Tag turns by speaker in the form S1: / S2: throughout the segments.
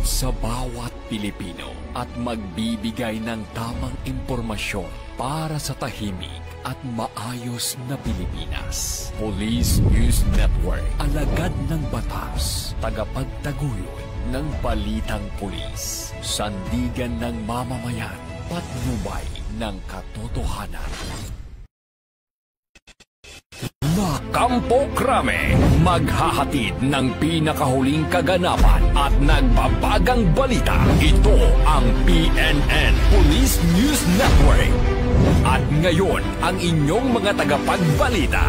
S1: sa bawat Pilipino at magbibigay ng tamang impormasyon para sa tahimik at maayos na Pilipinas. Police News Network, alagad ng batas, tagapagtaguyod ng balitang pulis, sandigan ng mamamayan, patnubay ng katotohanan. Kampo Krame, maghahatid ng pinakahuling kaganapan at nagbabagang balita. Ito ang PNN Police News Network. At ngayon, ang inyong mga tagapagbalita.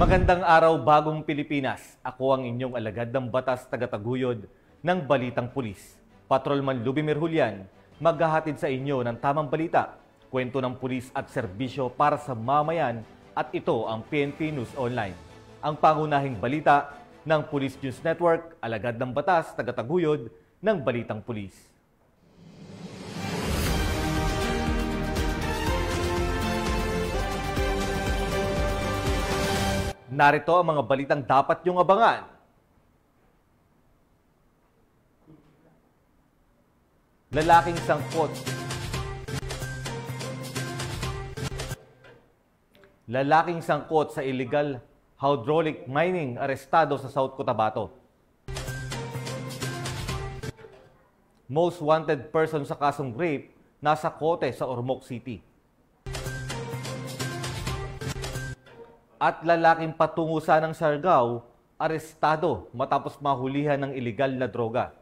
S2: Magandang araw, bagong Pilipinas. Ako ang inyong alagad ng batas tagataguyod ng Balitang Pulis. Patrolman Lubimir Julian, maghahatid sa inyo ng tamang balita, kwento ng pulis at serbisyo para sa mamayan. At ito ang PNP News Online, ang pangunahing balita ng Police News Network, alagad ng batas, tagataguyod ng Balitang Pulis. Narito ang mga balitang dapat niyong abangan. Lalaking sangkot sa illegal hydraulic mining arestado sa South Cotabato. Most wanted person sa kasong rape nasa kote sa Ormoc City. At lalaking patungo sa ng Siargao, arestado matapos mahulihan ng illegal na droga.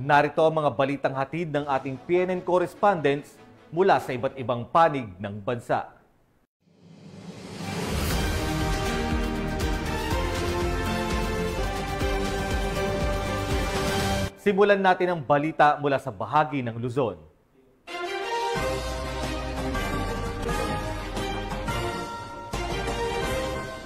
S2: Narito ang mga balitang hatid ng ating PNN correspondents mula sa iba't ibang panig ng bansa. Simulan natin ang balita mula sa bahagi ng Luzon.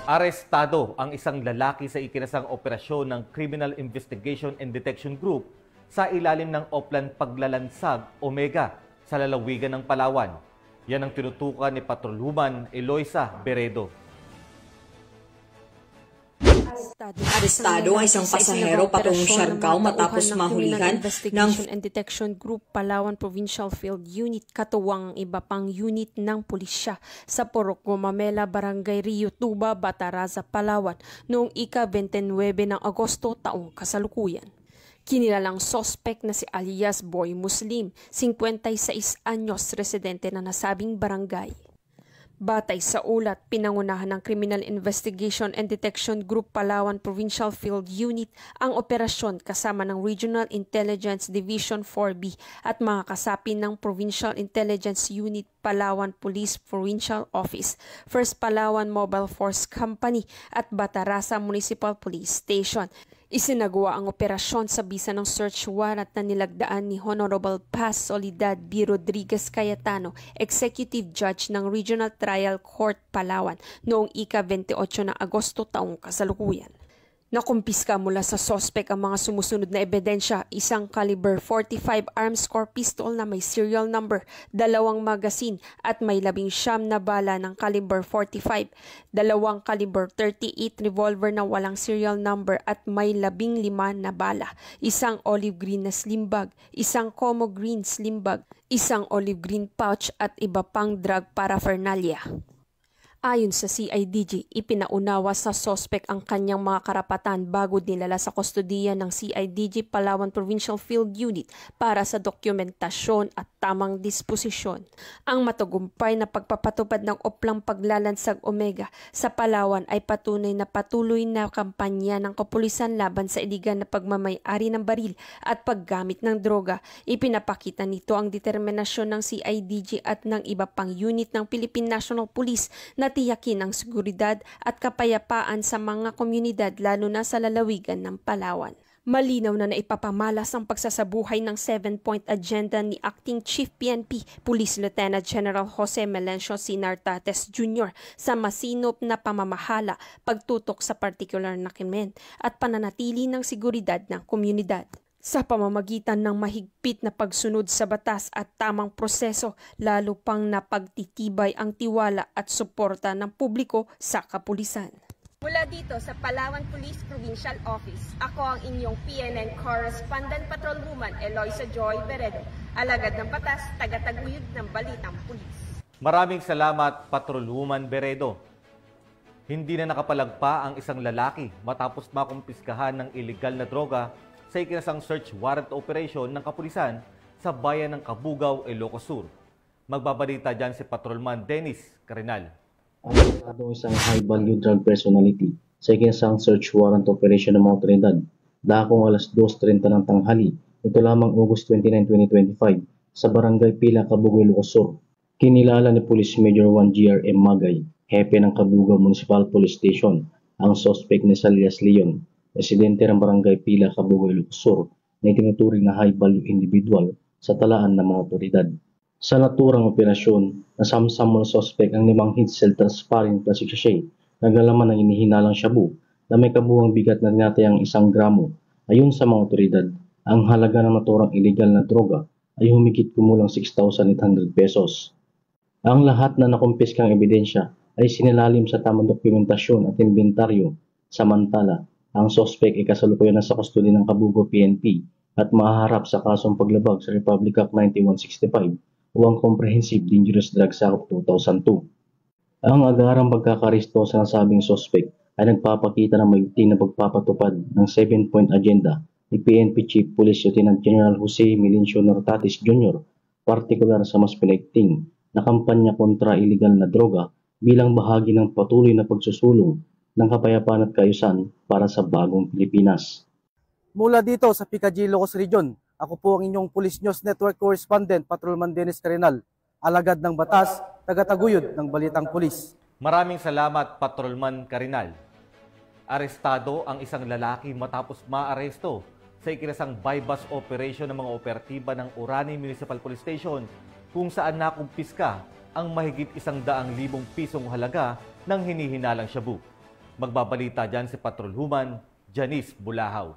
S2: Arestado ang isang lalaki sa ikinasang operasyon ng Criminal Investigation and Detection Group sa ilalim ng Oplan Paglalansag Omega sa lalawigan ng Palawan. Yan ang tinutukan ni Patrolwoman Eloisa Beredo.
S3: Arestado ang isang pasahero patungong Siargao matapos mahulihan ng and Detection Group Palawan Provincial Field Unit katuwang iba pang unit ng pulisya sa Purok Gumamela, Barangay Rio Tuba, Bataraza, Palawan noong ika-29 ng Agosto taong kasalukuyan. Kinilalang sospek na si alias Boy Muslim, 56 anyos, residente na nasabing barangay. Batay sa ulat, pinangunahan ng Criminal Investigation and Detection Group Palawan Provincial Field Unit ang operasyon kasama ng Regional Intelligence Division 4B at mga kasapi ng Provincial Intelligence Unit Palawan Police Provincial Office, First Palawan Mobile Force Company at Bataraza Municipal Police Station. Isinagawa ang operasyon sa bisa ng search warrant na nilagdaan ni Honorable Paz Soledad B. Rodriguez Cayetano, Executive Judge ng Regional Trial Court Palawan noong ika-28 ng Agosto taong kasalukuyan. Nakumpiska mula sa sospek ang mga sumusunod na ebidensya, isang caliber 45 arms core pistol na may serial number, 2 magasin at may 19 na bala ng caliber 45, 2 caliber 38 revolver na walang serial number at may 15 na bala, isang olive green na slim bag, isang como green slim bag, isang olive green pouch at iba pang drug paraphernalia. Ayon sa CIDG, ipinaunawa sa sospek ang kanyang mga karapatan bago dinala sa kustodiya ng CIDG Palawan Provincial Field Unit para sa dokumentasyon at tamang disposisyon. Ang matagumpay na pagpapatupad ng Oplang Paglalansag Omega sa Palawan ay patunay na patuloy na kampanya ng kapulisan laban sa iligal na pagmamay-ari ng baril at paggamit ng droga. Ipinapakita nito ang determinasyon ng CIDG at ng iba pang unit ng Philippine National Police na tiyakin ang seguridad at kapayapaan sa mga komunidad lalo na sa lalawigan ng Palawan. Malinaw na naipapamalas ang pagsasabuhay ng 7-point agenda ni Acting Chief PNP, Police Lieutenant General Jose Melencio C. Nartates Jr. sa masinop na pamamahala, pagtutok sa partikular na krimen at pananatili ng seguridad ng komunidad. sa pamamagitan ng mahigpit na pagsunod sa batas at tamang proseso, lalo pang napagtitibay ang tiwala at suporta ng publiko sa kapulisan.
S4: Mula dito sa Palawan Police Provincial Office, ako ang inyong PNN Correspondent Patrolwoman Eloisa Joy Beredo, alagad ng batas, tagataguyod ng Balitang Pulis.
S2: Maraming salamat, Patrolwoman Beredo. Hindi na nakapalagpa ang isang lalaki matapos makumpiskahan ng iligal na droga sa ikinasang search warrant operation ng kapulisan sa bayan ng Cabugao, Ilocos Sur. Magbabalita dyan si Patrolman Dennis Carinal.
S5: Ang isang high-value drug personality sa ikinasang search warrant operation ng mga otoridad dakong alas 2:30 ng tanghali, ito lamang August 29, 2025 sa Barangay Pila, Cabugao, Ilocos Sur. Kinilala ni Police Major 1 GRM Magay, hepe ng Cabugao Municipal Police Station, ang suspect ni Alias Leon, residente ng Barangay Pila, Cabugao, Ilocos Sur, na itinuturing na high-value individual sa talaan ng mga otoridad. Sa naturang operasyon, nasamsam ng suspect ang 5 heat cell transparent plastic sachet na galaman ng inihinalang shabu na may kabuuang bigat na tinatayang 1 gramo. Ayon sa mga otoridad, ang halaga ng naturang illegal na droga ay humigit kumulang 6,800 pesos. Ang lahat na nakumpiskang ebidensya ay sinilalim sa tamang dokumentasyon at inventaryo. Samantala, ang suspect ay kasalukuyan na sa kustodi ng Cabugao PNP at mahaharap sa kasong paglabag sa Republic Act 9165 o ang Comprehensive Dangerous Drugs Act 2002. Ang agarang pagkakaristo sa nasabing suspect ay nagpapakita ng maigting na pagpapatupad ng 7-point agenda ni PNP Chief Police Lieutenant General Jose Melencio Nortatis Jr., partikular sa mas pinaigting na kampanya kontra iligal na droga bilang bahagi ng patuloy na pagsusulong ng kapayapaan at kaayusan para sa bagong Pilipinas.
S6: Mula dito sa PKG Ilocos Region, ako po ang inyong Police News Network Correspondent, Patrolman Dennis Carinal, alagad ng batas, tagataguyod ng Balitang Pulis.
S2: Maraming salamat, Patrolman Carinal. Arestado ang isang lalaki matapos maaresto sa ikinasang bypass operation ng mga operatiba ng Orani Municipal Police Station kung saan nakumpiska ang mahigit 100,000 pisong halaga ng hinihinalang shabu. Magbabalita dyan si Patrolwoman Janice Bulahaw.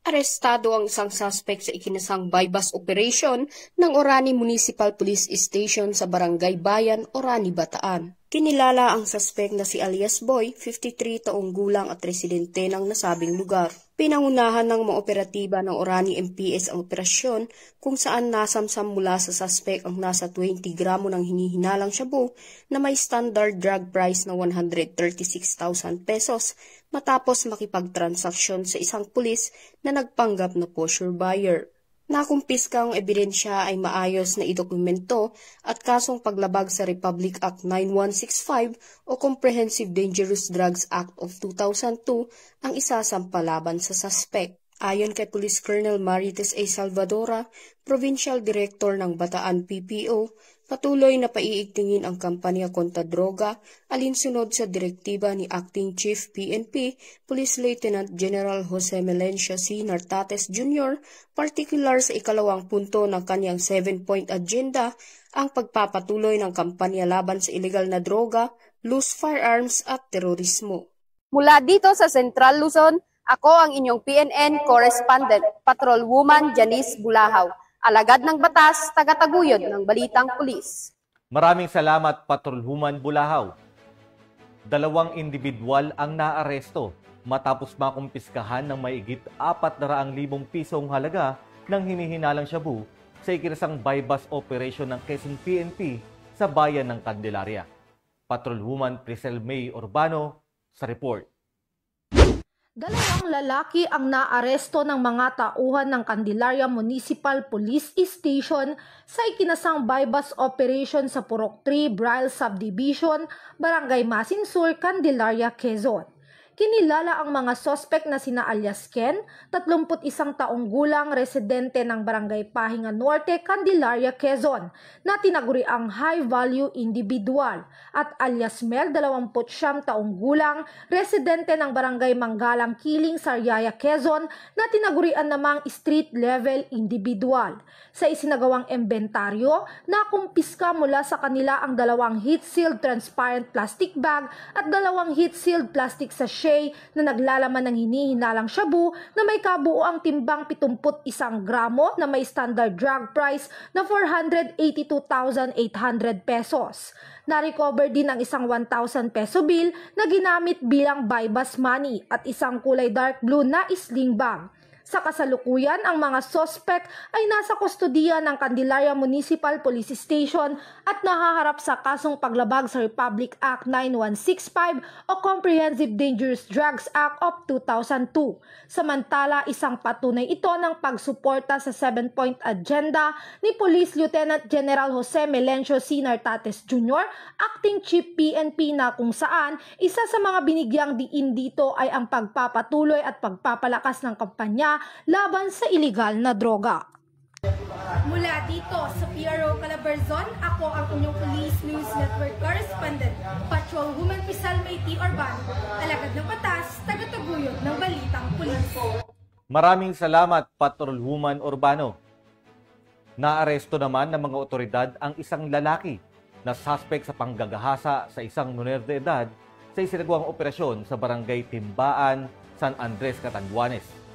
S7: Arestado ang isang suspect sa ikinasang bypass operation ng Orani Municipal Police Station sa Barangay Bayan, Orani, Bataan. Kinilala ang suspect na si Alias Boy, 53 taong gulang at residente ng nasabing lugar. Pinangunahan ng mga operatiba ng Orani MPS ang operasyon kung saan nasamsam mula sa suspect ang nasa 20 gramo ng hinihinalang shabu na may standard drug price na 136,000 pesos matapos makipagtransaksyon sa isang pulis na nagpanggap na pusher buyer. Nakumpiska ang ebidensya ay maayos na idokumento at kasong paglabag sa Republic Act 9165 o Comprehensive Dangerous Drugs Act of 2002 ang isasampalaban sa suspect. Ayon kay Police Colonel Marites A. Salvadora, Provincial Director ng Bataan PPO, patuloy na paiigtingin ang kampanya kontra droga alinsunod sa direktiba ni Acting Chief PNP, Police Lieutenant General Jose Melencio C. Nortatis Jr., partikular sa ikalawang punto ng kanyang 7-point agenda, ang pagpapatuloy ng kampanya laban sa illegal na droga, loose firearms at terorismo.
S4: Mula dito sa Central Luzon, ako ang inyong PNN Correspondent, Patrolwoman Janice Bulahaw, alagad ng batas, tagataguyod ng Balitang Pulis.
S2: Maraming salamat, Patrolwoman Bulahaw. 2 individual ang naaresto matapos makumpiskahan ng maigit 400,000 pisong halaga ng hinihinalang shabu sa ikinasang bypass operation ng Quezon PNP sa bayan ng Candelaria. Patrolwoman Priscel May Urbano sa report.
S8: 2 lalaki ang naaresto ng mga tauhan ng Candelaria Municipal Police Station sa ikinasang bypass operation sa Purok 3 Braille Subdivision, Barangay Masinsur, Candelaria, Quezon. Kinilala ang mga sospek na sina Alias Ken, 31 taong gulang, residente ng Barangay Pahinga Norte, Candelaria, Quezon, na tinaguriang high-value individual, at Alias Mel, 29 taong gulang, residente ng Barangay Manggalang Kiling, Sariaya, Quezon, na tinagurian namang street-level individual. Sa isinagawang inventaryo, nakumpiska mula sa kanila ang 2 heat-sealed transparent plastic bag at 2 heat-sealed plastic sachet sachet na naglalaman ng hinihinalang shabu na may kabuoang timbang 71 gramo na may standard drug price na 482,800 pesos. Na-recover din ang isang 1,000 peso bill na ginamit bilang buy-bus money at isang kulay dark blue na sling bag. Sa kasalukuyan, ang mga sospek ay nasa kustodiya ng Candelaria Municipal Police Station at nahaharap sa kasong paglabag sa Republic Act 9165 o Comprehensive Dangerous Drugs Act of 2002. Samantala, isang patunay ito ng pagsuporta sa 7-point agenda ni Police Lieutenant General Jose Melencio C. Nartates Jr., Acting Chief PNP, na kung saan isa sa mga binigyang diin dito ay ang pagpapatuloy at pagpapalakas ng kampanya laban sa iligal na droga.
S9: Mula dito sa PRO Calabarzon, ako ang inyong Police News Network Correspondent, Patrolwoman Pisalmay T. Urbano, alagad ng batas, tagataguyod ng balitang pulis.
S2: Maraming salamat, Patrolwoman Urbano. Naaresto naman ng mga otoridad ang isang lalaki na suspect sa panggagahasa sa isang menor de edad sa isinagawang operasyon sa Barangay Timbaan, San Andres, Catanduanes.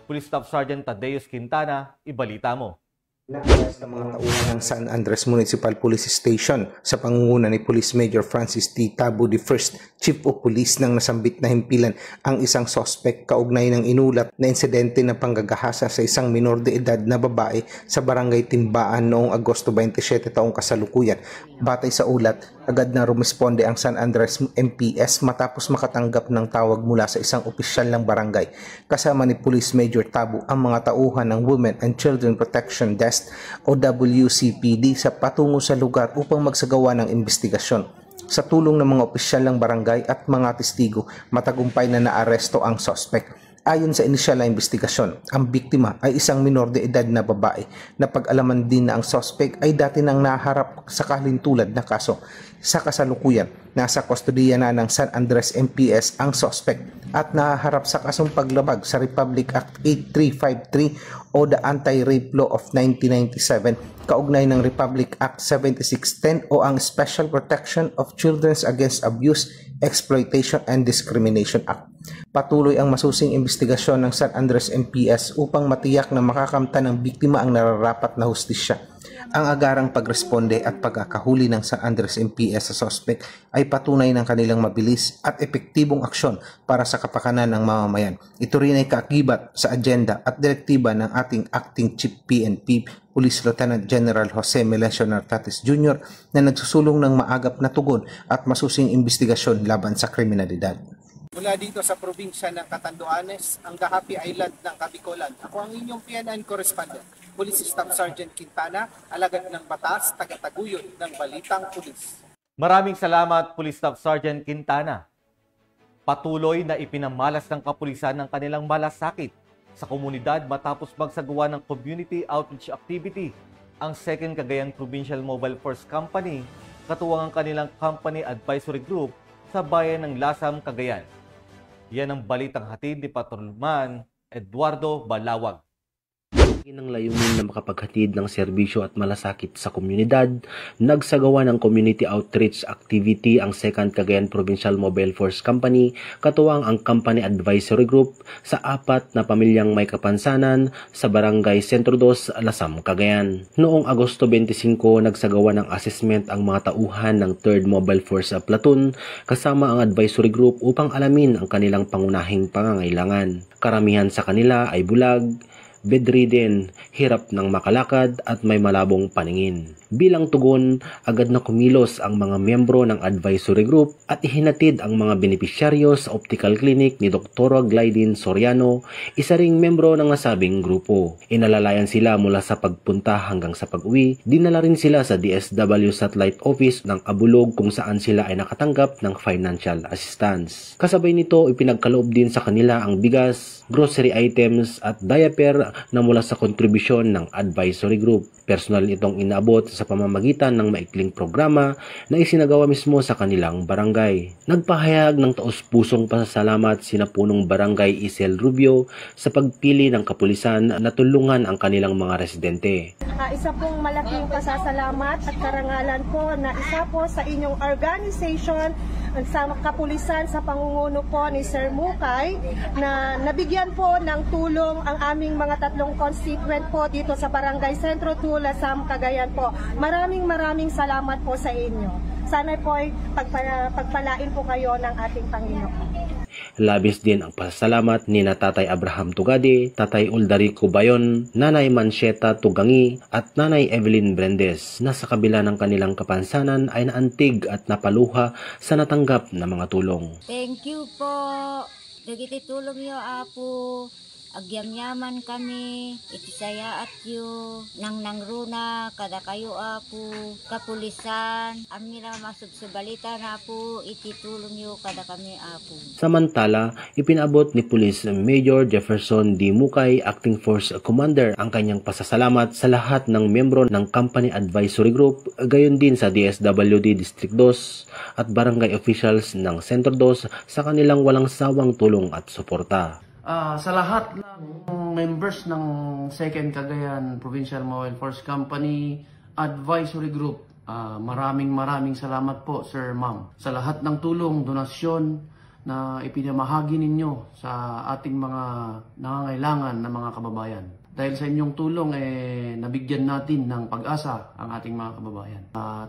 S2: Police Staff Sergeant Tadeus Quintana, ibalita mo.
S10: Nakilas ng mga tauhan ng San Andres Municipal Police Station sa pangunguna ni Police Major Francis T. Tabo, the first Chief of Police nang nasambit na himpilan ang isang suspect kaugnay ng inulat na insidente ng panggagahasa sa isang minor de edad na babae sa Barangay Timbaan noong Agosto 27 taong kasalukuyan. Batay sa ulat, agad na rumisponde ang San Andres MPS matapos makatanggap ng tawag mula sa isang opisyal ng barangay. Kasama ni Police Major Tabo ang mga tauhan ng Women and Children Protection Desk o WCPD sa patungo sa lugar upang magsagawa ng investigasyon. Sa tulong ng mga opisyal ng barangay at mga testigo, matagumpay na naaresto ang suspect. Ayon sa inisyal na investigasyon, ang biktima ay isang minor de edad na babae na pag-alaman din na ang suspect ay dati nang naharap sa kalintulad na kaso. Sa kasalukuyan, nasa kustodiya na ng San Andres MPS ang suspect at nahaharap sa kasong paglabag sa Republic Act 8353 o the Anti-Rape Law of 1997, kaugnay ng Republic Act 7610 o ang Special Protection of Children Against Abuse, Exploitation and Discrimination Act. Patuloy ang masusing investigasyon ng San Andres MPS upang matiyak na makakamtan ng biktima ang nararapat na hustisya. Ang agarang pagresponde at pagkakahuli ng San Andres MPS sa suspect ay patunay ng kanilang mabilis at epektibong aksyon para sa kapakanan ng mamamayan. Ito rin ay kaakibat sa agenda at direktiba ng ating Acting Chief PNP, Police Lieutenant General Jose Melencio Nartates Jr. na nagsusulong ng maagap na tugon at masusing investigasyon laban sa kriminalidad.
S11: Mula dito sa probinsya ng Catanduanes, ang Happy Island ng Kabikolan. Ako ang inyong PNN correspondent, Police Staff Sergeant Quintana, alagad ng batas, tagataguyod ng balitang pulis.
S2: Maraming salamat, Police Staff Sergeant Quintana. Patuloy na ipinamalas ng kapulisan ng kanilang malasakit sa komunidad matapos magsagawa ng community outreach activity ang 2nd Cagayan Provincial Mobile Force Company, katuwang ang kanilang company advisory group sa bayan ng Lasam, Cagayan. Yan ang balitang hatid ni Patrolman Eduardo Balawag.
S12: Ng layunin na makapaghatid ng serbisyo at malasakit sa komunidad, nagsagawa ng community outreach activity ang 2nd Cagayan Provincial Mobile Force Company, katuwang ang Company Advisory Group sa 4 na pamilyang may kapansanan sa Barangay Sentro 2, Lasam, Cagayan. Noong Agosto 25, nagsagawa ng assessment ang mga tauhan ng 3rd Mobile Force Platoon kasama ang advisory group upang alamin ang kanilang pangunahing pangangailangan. Karamihan sa kanila ay bulag, bedridden, hirap ng makalakad at may malabong paningin. Bilang tugon, agad na kumilos ang mga miyembro ng advisory group at ihinatid ang mga benepisyaryo sa optical clinic ni Dr. Glidin Soriano, isa ring miyembro ng nasabing grupo. Inalalayan sila mula sa pagpunta hanggang sa pag-uwi. Dinala rin sila sa DSW Satellite Office ng Abulog kung saan sila ay nakatanggap ng financial assistance. Kasabay nito, ipinagkaloob din sa kanila ang bigas, grocery items at diaper na mula sa kontribusyon ng advisory group. Personal itong inaabot sa pamamagitan ng maikling programa na isinagawa mismo sa kanilang barangay. Nagpahayag ng taos-pusong pasasalamat sina punong barangay Isel Rubio sa pagpili ng kapulisan na tulungan ang kanilang mga residente.
S9: Isa pong malaking pasasalamat at karangalan po na isa po sa inyong organization
S13: sa kapulisan sa pangunguna po ni Sir Mukay na nabigyan po ng tulong ang aming mga tatlong constituent po dito sa Barangay Sentro 2, Lasam, Cagayan po. Maraming salamat po sa inyo. Sana po ay pagpalain po kayo ng ating Panginoon.
S12: Labis din ang pasasalamat ni na Tatay Abraham Tugade, Tatay Uldarico Bayon, Nanay Mansyeta Tugangi at Nanay Evelyn Brendes na sa kabila ng kanilang kapansanan ay naantig at napaluha sa natanggap na mga tulong.
S14: Thank you po. Dagiti tulong yo apo. Agyam-yaman kami, itisaya at yu, nang nangruna, kada kayo apo, kapulisan, amira masubsubalita na po, ititulong yu kada kami apo.
S12: Samantala, ipinabot ni Police Major Jefferson D. Mukay, Acting Force Commander, ang kanyang pasasalamat sa lahat ng membro ng Company Advisory Group, gayon din sa DSWD District 2 at barangay officials ng Center 2 sa kanilang walang sawang tulong at suporta.
S6: Sa lahat ng members ng 2nd Cagayan Provincial Mobile Force Company Advisory Group, maraming salamat po, Sir Ma'am, sa lahat ng tulong, donasyon na ipinamahagi ninyo sa ating mga nangangailangan na mga kababayan. Dahil sa inyong tulong, nabigyan natin ng pag-asa ang ating mga kababayan.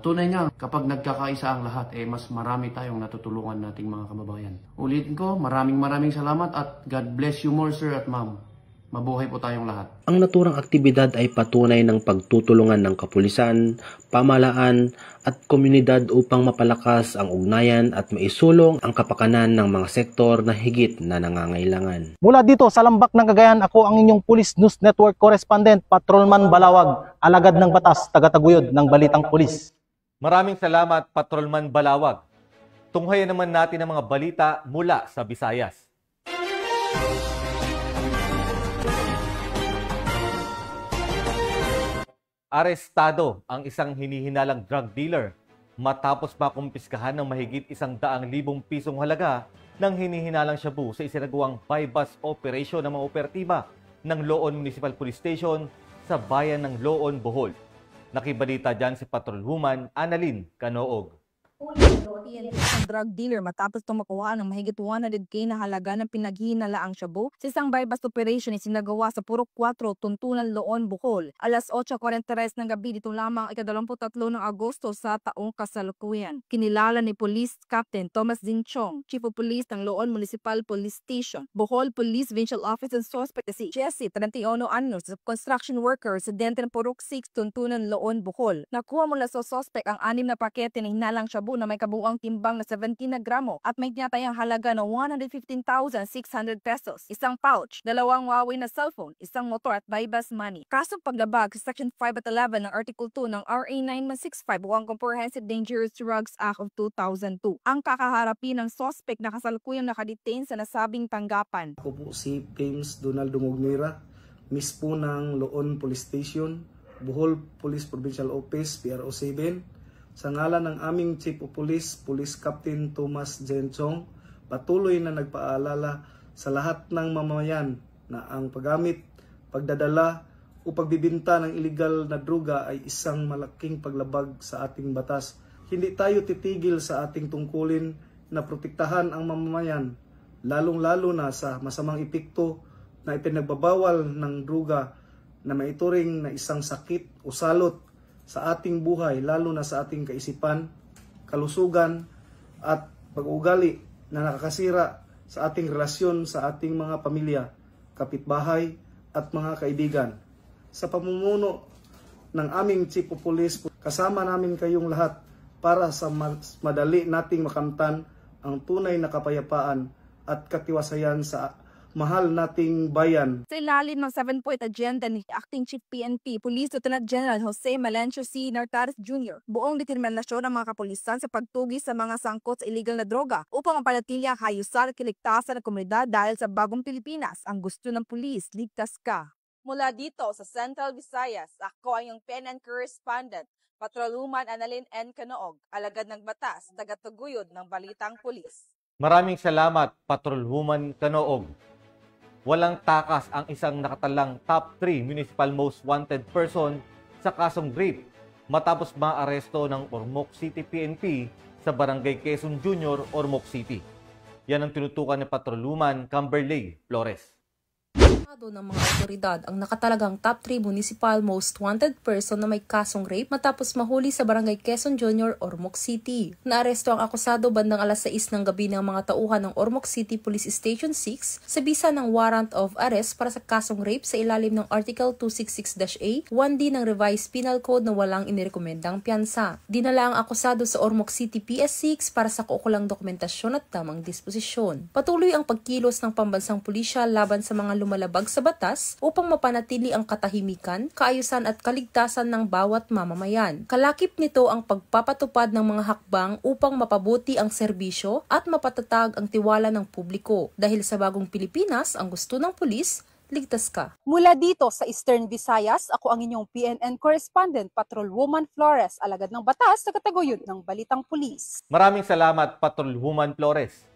S6: Tunay nga, kapag nagkakaisa ang lahat, mas marami tayong natutulungan nating mga kababayan. Ulitin ko, maraming salamat at God bless you more, Sir at Ma'am. Mabuhay po tayong lahat.
S12: Ang naturang aktibidad ay patunay ng pagtutulungan ng kapulisan, pamahalaan at komunidad upang mapalakas ang ugnayan at maisulong ang kapakanan ng mga sektor na higit na nangangailangan.
S6: Mula dito sa Lambak ng Cagayan, ako ang inyong Police News Network Correspondent, Patrolman Balawag, alagad ng batas, tagataguyod ng Balitang Pulis.
S2: Maraming salamat, Patrolman Balawag. Tunghayan naman natin ang mga balita mula sa Visayas. Arestado ang isang hinihinalang drug dealer matapos makumpiskahan ng mahigit 100,000 pisong halaga ng hinihinalang shabu sa isinagawang buy-bust operation ng mga operatiba ng Loon Municipal Police Station sa bayan ng Loon, Bohol. Nakibalita dyan si Patrolwoman Annalyn Canoog.
S15: Isang drug dealer matapos tumakuha ng mahigit 100K na halaga ng pinaghihinalaang shabu sa isang buy-bust operation na sinagawa sa Purok 4, Tuntunan, Loon, Bohol. Alas 8:43 ng gabi dito lamang ika-23 ng Agosto sa taong kasalukuyan. Kinilala ni Police Captain Thomas Zinchong, Chief of Police ng Loon Municipal Police Station, Bohol Police Provincial Office and suspect na si Jesse 31 anyos, construction worker, residente ng Purok 6, Tuntunan, Loon, Bohol. Nakuha mula sa suspect ang 6 na pakete ng hinalang shabu na may kabuuang timbang na 17 na gramo at may tinatayang halaga na 115,600 pesos, isang pouch, 2 Huawei na cellphone, isang motor at buy-bust money. Kasong paglabag sa Section 5 at 11 ng Article 2 ng RA 9165 o ang Comprehensive Dangerous Drugs Act of 2002. Ang kakaharapin ng suspect na kasalukuyang nakadetain sa nasabing tanggapan.
S16: Ako po si James Donald Dungogmira, Miss po ng Loon Police Station, Bohol Police Provincial Office, PRO 7. Sa ngalan ng aming Chief of Police, Police Captain Thomas Zinchong, patuloy na nagpaalala sa lahat ng mamamayan na ang paggamit, pagdadala o pagbibinta ng illegal na droga ay isang malaking paglabag sa ating batas. Hindi tayo titigil sa ating tungkulin na protektahan ang mamamayan, lalong-lalo na sa masamang epekto na ipinagbabawal ng droga na maituring na isang sakit o salot sa ating buhay, lalo na sa ating kaisipan, kalusugan at pag-uugali na nakakasira sa ating relasyon sa ating mga pamilya, kapitbahay at mga kaibigan. Sa pamumuno ng aming Chief of Police, kasama namin kayong lahat para sa madali nating makamtan ang tunay na kapayapaan at katiwasayan sa mahal nating bayan.
S15: Sa ilalim ng 7-point agenda ni Acting Chief PNP Police Lieutenant General Jose Melencio C. Nartares Jr., buong determinasyon ng mga kapulisan sa pagtugi sa mga sangkot sa illegal na droga upang mapanatili ang hayusan at kiligtasan ng komunidad dahil sa bagong Pilipinas, ang gusto ng pulis, ligtas ka. Mula dito sa Central Visayas, ako ang iyong PNN correspondent, Patrolwoman Annalyn N. Canoog, alagad ng batas, tagataguyod ng Balitang Pulis.
S2: Maraming salamat, Patrolwoman Canoog. Walang takas ang isang nakatalang top 3 municipal most wanted person sa kasong rape matapos maaresto ng Ormoc City PNP sa Barangay Quezon Junior, Ormoc City. Yan ang tinutukan ni Patrolwoman Camberley Flores.
S15: Ng mga otoridad ang nakatalagang top 3 municipal most wanted person na may kasong rape matapos mahuli sa Barangay Quezon Junior, Ormoc City. Naaresto ang akusado bandang alas 6 ng gabi ng mga tauhan ng Ormoc City Police Station 6 sa bisa ng warrant of arrest para sa kasong rape sa ilalim ng Article 266-A 1D ng Revised Penal Code na walang inirekomendang piyansa. Dinala ang akusado sa Ormoc City PS6 para sa kaukulang dokumentasyon at tamang disposisyon. Patuloy ang pagkilos ng pambansang pulisya laban sa mga lumalabag sa batas upang mapanatili ang katahimikan, kaayusan at kaligtasan ng bawat mamamayan. Kalakip nito ang pagpapatupad ng mga hakbang upang mapabuti ang serbisyo at mapatatag ang tiwala ng publiko. Dahil sa bagong Pilipinas, ang gusto ng pulis, ligtas ka.
S17: Mula dito sa Eastern Visayas, ako ang inyong PNN correspondent, Patrolwoman Flores, alagad ng batas sa kataguyod ng Balitang Pulis.
S2: Maraming salamat, Patrolwoman Flores.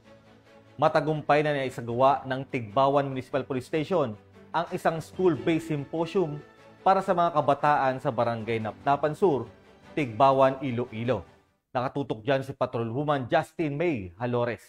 S2: Matagumpay na naisagawa ng Tigbawan Municipal Police Station ang isang school-based symposium para sa mga kabataan sa Barangay Napnapan Sur, Tigbawan, Iloilo. Nakatutok dyan si Patrolwoman Justin May Halores.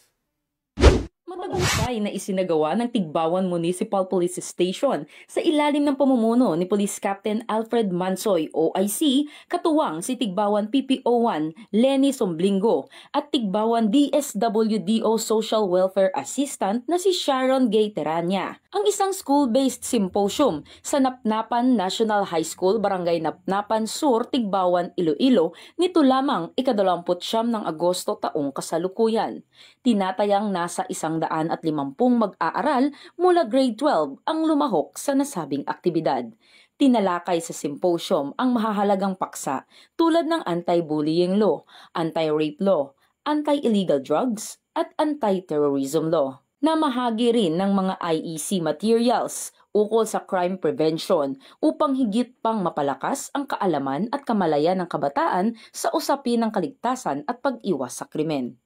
S18: Matagumpay na isinagawa ng Tigbawan Municipal Police Station sa ilalim ng pamumuno ni Police Captain Alfred Mansoy, OIC, katuwang si Tigbawan PPO1 Lenny Somblingo at Tigbawan DSWDO Social Welfare Assistant na si Sharon Gay Terania. Ang isang school-based symposium sa Napnapan National High School, Barangay Napnapan Sur, Tigbawan, Iloilo, nito lamang ika-29 ng Agosto taong kasalukuyan. Tinatayang nasa 150 mag-aaral mula grade 12 ang lumahok sa nasabing aktibidad. Tinalakay sa symposium ang mahahalagang paksa tulad ng anti-bullying law, anti-rape law, anti-illegal drugs at anti-terrorism law. Namahagi rin ng mga IEC materials ukol sa crime prevention upang higit pang mapalakas ang kaalaman at kamalayan ng kabataan sa usapin ng kaligtasan at pag-iwas sa krimen.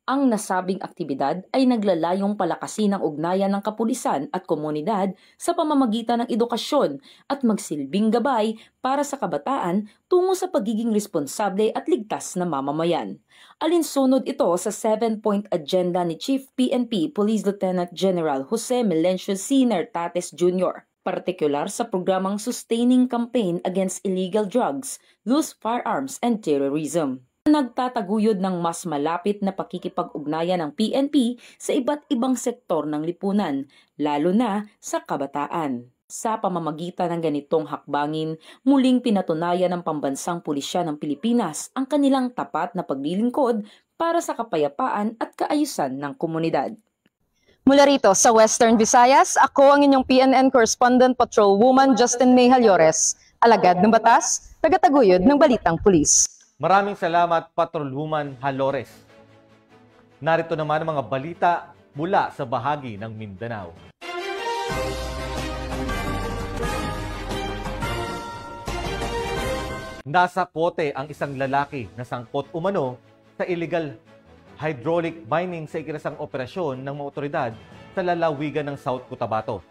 S18: Ang nasabing aktibidad ay naglalayong palakasin ang ugnayan ng kapulisan at komunidad sa pamamagitan ng edukasyon at magsilbing gabay para sa kabataan tungo sa pagiging responsable at ligtas na mamamayan. Alinsunod ito sa 7-point agenda ni Chief PNP Police Lieutenant General Jose Melencio C. Nartates Jr., partikular sa programang Sustaining Campaign Against Illegal Drugs, Loose Firearms and Terrorism. Nagtataguyod ng mas malapit na pakikipag-ugnayan ng PNP sa iba't ibang sektor ng lipunan, lalo na sa kabataan. Sa pamamagitan ng ganitong hakbangin, muling pinatunayan ng pambansang pulisya ng Pilipinas ang kanilang tapat na paglilingkod para sa kapayapaan at kaayusan ng komunidad.
S17: Mula rito sa Western Visayas, ako ang inyong PNN correspondent, Patrolwoman Justin May Halores, alagad ng batas, tagataguyod ng Balitang Pulis.
S2: Maraming salamat, Patrolwoman Halores. Narito naman ang mga balita mula sa bahagi ng Mindanao. Nasa kote ang isang lalaki na sangkot umano sa illegal hydraulic mining sa ikinasang operasyon ng mga otoridad sa lalawigan ng South Cotabato.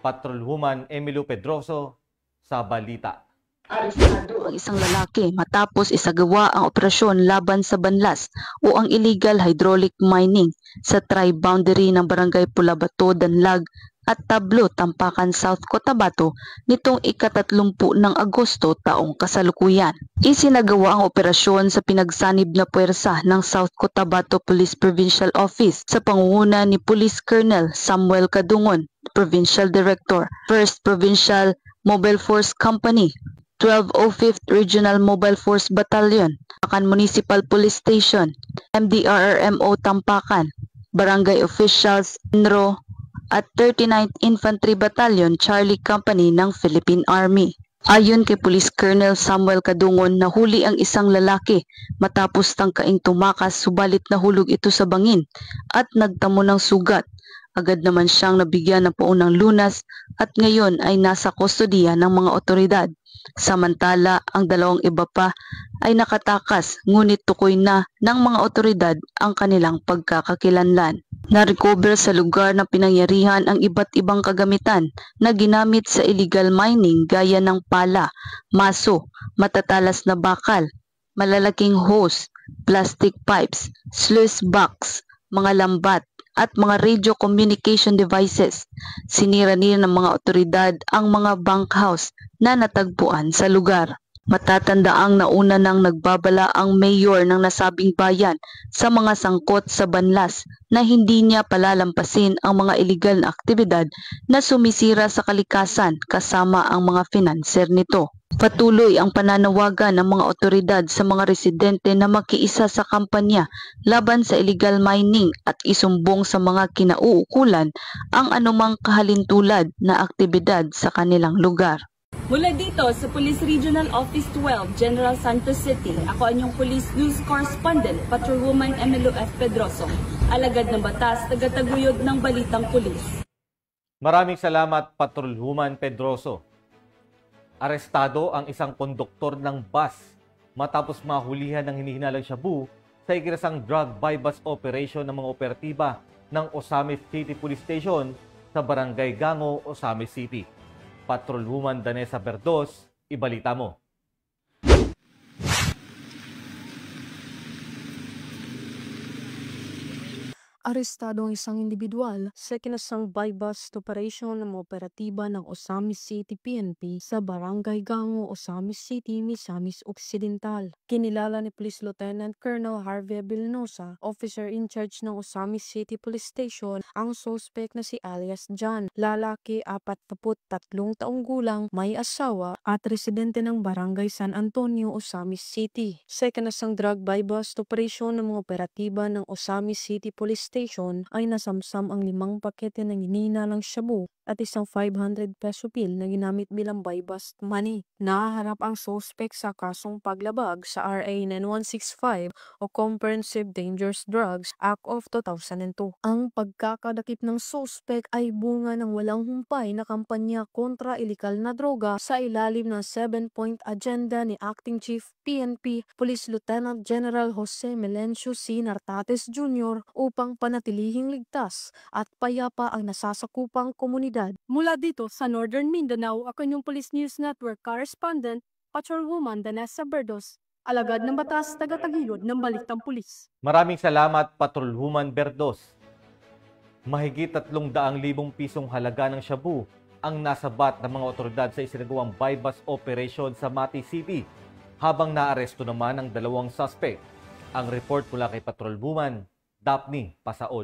S2: Patrolwoman Emilio Pedroso sa balita.
S19: Arestado ang isang lalaki matapos isagawa ang operasyon laban sa banlas o ang illegal hydraulic mining sa tri-boundary ng Barangay Pulabato, Danlag at Tablo, Tampakan, South Cotabato nitong ika-30 ng Agosto taong kasalukuyan. Isinagawa ang operasyon sa pinagsanib na puwersa ng South Cotabato Police Provincial Office sa pangunguna ni Police Colonel Samuel Kadungon, Provincial Director, 1st Provincial Mobile Force Company, 1205th Regional Mobile Force Battalion, Tampakan Municipal Police Station, MDRRMO Tampakan, Barangay Officials Enro at 39th Infantry Battalion Charlie Company ng Philippine Army. Ayon kay Police Colonel Samuel Kadungon, nahuli ang isang lalaki matapos tangkaing tumakas subalit nahulog ito sa bangin at nagtamo ng sugat. Agad naman siyang nabigyan ng paunang lunas at ngayon ay nasa kustodiya ng mga otoridad. Samantala, ang dalawang iba pa ay nakatakas ngunit tukoy na ng mga otoridad ang kanilang pagkakakilanlan. Na-recover sa lugar ng pinangyarihan ang iba't ibang kagamitan na ginamit sa illegal mining gaya ng pala, maso, matatalas na bakal, malalaking hose, plastic pipes, sluice box, mga lambat, at mga radio communication devices. Sinira din ng mga otoridad ang mga bunkhouse na natagpuan sa lugar. Matatandaang nauna nang nagbabala ang mayor ng nasabing bayan sa mga sangkot sa banlas na hindi niya palalampasin ang mga iligal na aktibidad na sumisira sa kalikasan kasama ang mga finanser nito. Patuloy ang pananawagan ng mga otoridad sa mga residente na makiisa sa kampanya laban sa illegal mining at isumbong sa mga kinauukulan ang anumang kahalintulad na aktibidad sa kanilang lugar.
S18: Mula dito sa Police Regional Office 12, General Santos City, ako ang inyong Police News Correspondent, Patrolwoman Emilio F. Pedroso, alagad ng batas, tagataguyod ng Balitang Pulis.
S2: Maraming salamat, Patrolwoman Pedroso. Arestado ang isang konduktor ng bus matapos mahulihan ng hinihinalang shabu sa ikinasang drug buy-bus operation ng mga operatiba ng Osamis City Police Station sa Barangay Gango, Osamis City. Patrolwoman Danessa Berdos, ibalita mo.
S3: Arestado ang isang individual sa kinasang buy-bus operation ng mga operatiba ng Osamis City PNP sa Barangay Gango, Osamis City, Misamis Occidental. Kinilala ni Police Lieutenant Colonel Harvey Vilnosa, officer in charge ng Osamis City Police Station, ang suspect na si alias John, lalaki 43 taong gulang, may asawa at residente ng Barangay San Antonio, Osamis City. Sa kinasang drug buy-bus operation ng mga operatiba ng Osamis City Police Station ay nasamsam ang 5 pakete ng hinihinalang shabu at isang 500 peso bill na ginamit bilang buy-bust money. Nahaharap ang suspect sa kasong paglabag sa RA 9165 o Comprehensive Dangerous Drugs Act of 2002. Ang pagkakadakip ng suspect ay bunga ng walang humpay na kampanya kontra ilikal na droga sa ilalim ng 7-point agenda ni Acting Chief PNP Police Lieutenant General Jose Melencio C. Nartates Jr. upang panatilihing ligtas at payapa ang nasasakupang komunidad. Mula dito sa Northern Mindanao, ako yung Police News Network Correspondent, Patrolwoman Danessa Berdos, alagad ng batas, tagataguyod ng Balitang Pulis.
S2: Maraming salamat, Patrolwoman Berdos. Mahigit 300,000 pisong halaga ng shabu ang nasabat ng mga otoridad sa isinagawang buy-bus operation sa Mati City, habang naaresto naman ang 2 suspect. Ang report mula kay Patrolwoman Daphne Pasaol.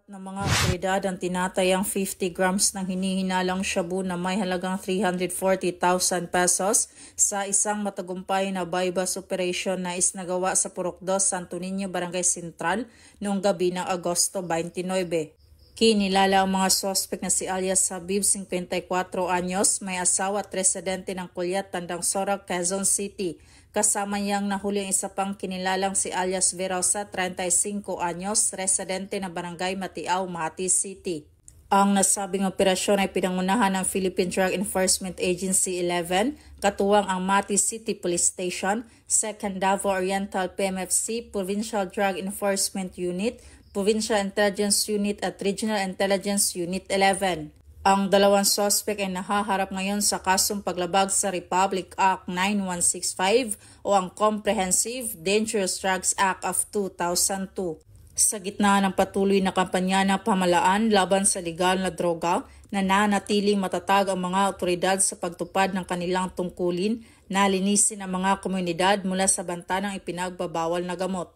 S20: Ng mga otoridad ang tinatayang 50 grams ng hinihinalang shabu na may halagang 340,000 pesos sa isang matagumpay na buy-bus operation na isnagawa sa Purok 2, Santo Niño, Barangay Sentral noong gabi ng Agosto 29. Kinilala ang mga suspect na si alias Habib, 54 anyos, may asawa at residente ng Kulyat, Tandang Sora, Quezon City. Kasama niyang nahuli ang isa pang kinilalang si alias Verosa, 35 anyos, residente ng Barangay Matiao, Mati City. Ang nasabing operasyon ay pinangunahan ng Philippine Drug Enforcement Agency 11, katuwang ang Mati City Police Station, 2nd Davao Oriental PMFC, Provincial Drug Enforcement Unit, Provincial Intelligence Unit at Regional Intelligence Unit 11. Ang 2 suspect ay nahaharap ngayon sa kasong paglabag sa Republic Act 9165 o ang Comprehensive Dangerous Drugs Act of 2002. Sa gitna ng patuloy na kampanya ng pamahalaan laban sa legal na droga, nananatiling matatag ang mga otoridad sa pagtupad ng kanilang tungkulin na linisin ang mga komunidad mula sa banta ng ipinagbabawal na gamot.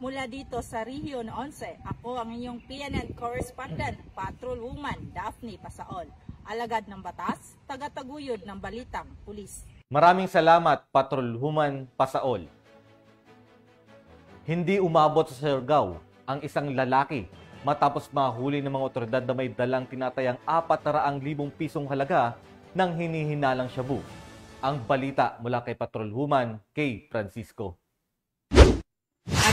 S21: Mula dito sa Region 11, ako ang inyong PNN Correspondent, Patrolwoman Daphne Pasaol. Alagad ng batas, tagataguyod ng Balitang Pulis.
S2: Maraming salamat, Patrolwoman Pasaol. Hindi umabot sa Siargao ang isang lalaki matapos mahuli ng mga otoridad na may dalang tinatayang 400,000 pisong halaga ng hinihinalang shabu. Ang balita mula kay Patrolwoman Kay Francisco.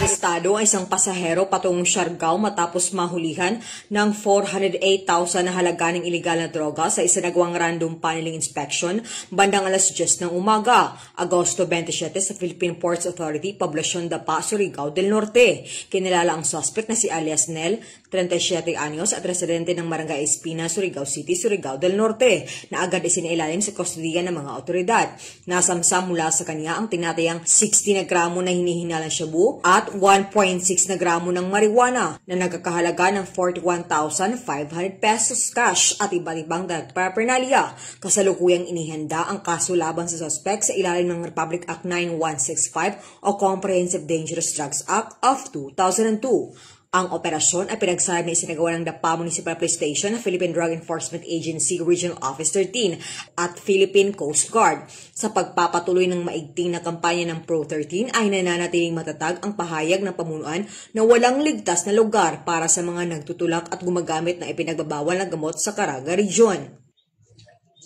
S1: Arestado ang isang pasahero patungong Siargao matapos mahulihan ng 408,000 na halaga ng iligal na droga sa isinagawang random paneling inspection bandang alas 10 ng umaga, Agosto 27 sa Philippine Ports Authority, Poblacion Dapa, Surigao del Norte. Kinilala ang suspect na si alias Nel, 37 anyos at residente ng Barangay Espina, Surigao City, Surigao del Norte, na agad isinailalim sa kustodiya ng mga otoridad. Nasamsam mula sa kanya ang tinatayang 60 na gramo na hinihinalang shabu at 1.6 na gramo ng marijuana na nagkakahalaga ng 41,500 pesos cash at iba't ibang drug paraphernalia. Kasalukuyang inihanda ang kaso laban sa suspect sa ilalim ng Republic Act 9165 o Comprehensive Dangerous Drugs Act of 2002. Ang operasyon ay pinagsabi na isinagawa ng Dapa Municipal Police Station ng Philippine Drug Enforcement Agency Regional Office 13 at Philippine Coast Guard. Sa pagpapatuloy ng maigting na kampanya ng Pro-13 ay nananatiling matatag ang pahayag ng pamunuan na walang ligtas na lugar para sa mga nagtutulak at gumagamit ng ipinagbabawal na gamot sa Caraga Region.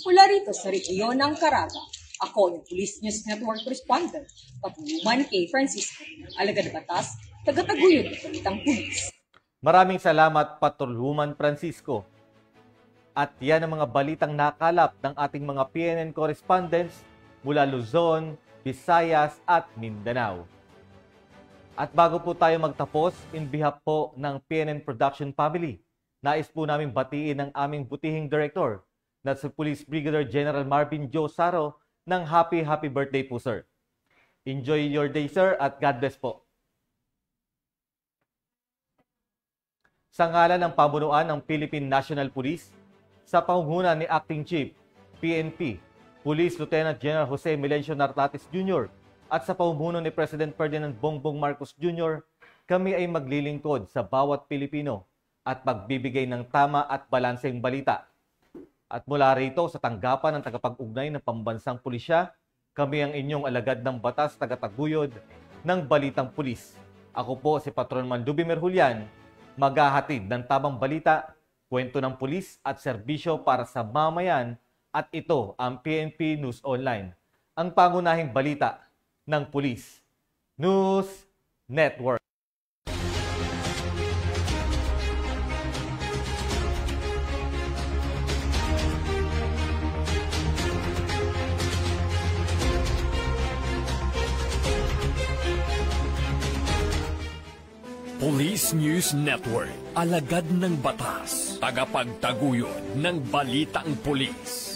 S22: Mula rito sa rehiyon ng Caraga, ako yung Police News Network Correspondent, Patrolwoman K. Francisco, alagad na batas, tagataguyod ng balitang pulis.
S2: Maraming salamat, Patrolwoman Francisco. At yan ang mga balitang nakalap ng ating mga PNN correspondents mula Luzon, Visayas at Mindanao. At bago po tayo magtapos, in behalf po ng PNN Production Family, nais po namin batiin ang aming butihing director na si Police Brigadier General Marvin Joe Saro ng happy birthday po, sir. Enjoy your day, sir, at God bless po. Sa ngalan ng pamunuan ng Philippine National Police, sa pangunguna ni Acting Chief, PNP, Police Lieutenant General Jose Melencio Nartates Jr. at sa pamumuno ni President Ferdinand Bongbong Marcos Jr., kami ay maglilingkod sa bawat Pilipino at magbibigay ng tama at balanseng balita. At mula rito sa tanggapan ng tagapag-ugnay ng pambansang pulisya, kami ang inyong alagad ng batas tagataguyod ng Balitang Pulis. Ako po si Patrolman Lubimir Julian, maghahatid ng tamang balita, kwento ng pulis at serbisyo para sa mamayan, at ito ang PNP News Online, ang pangunahing balita ng Police News Network.
S23: Police News Network, alagad ng batas, tagapagtaguyod ng balitang pulis.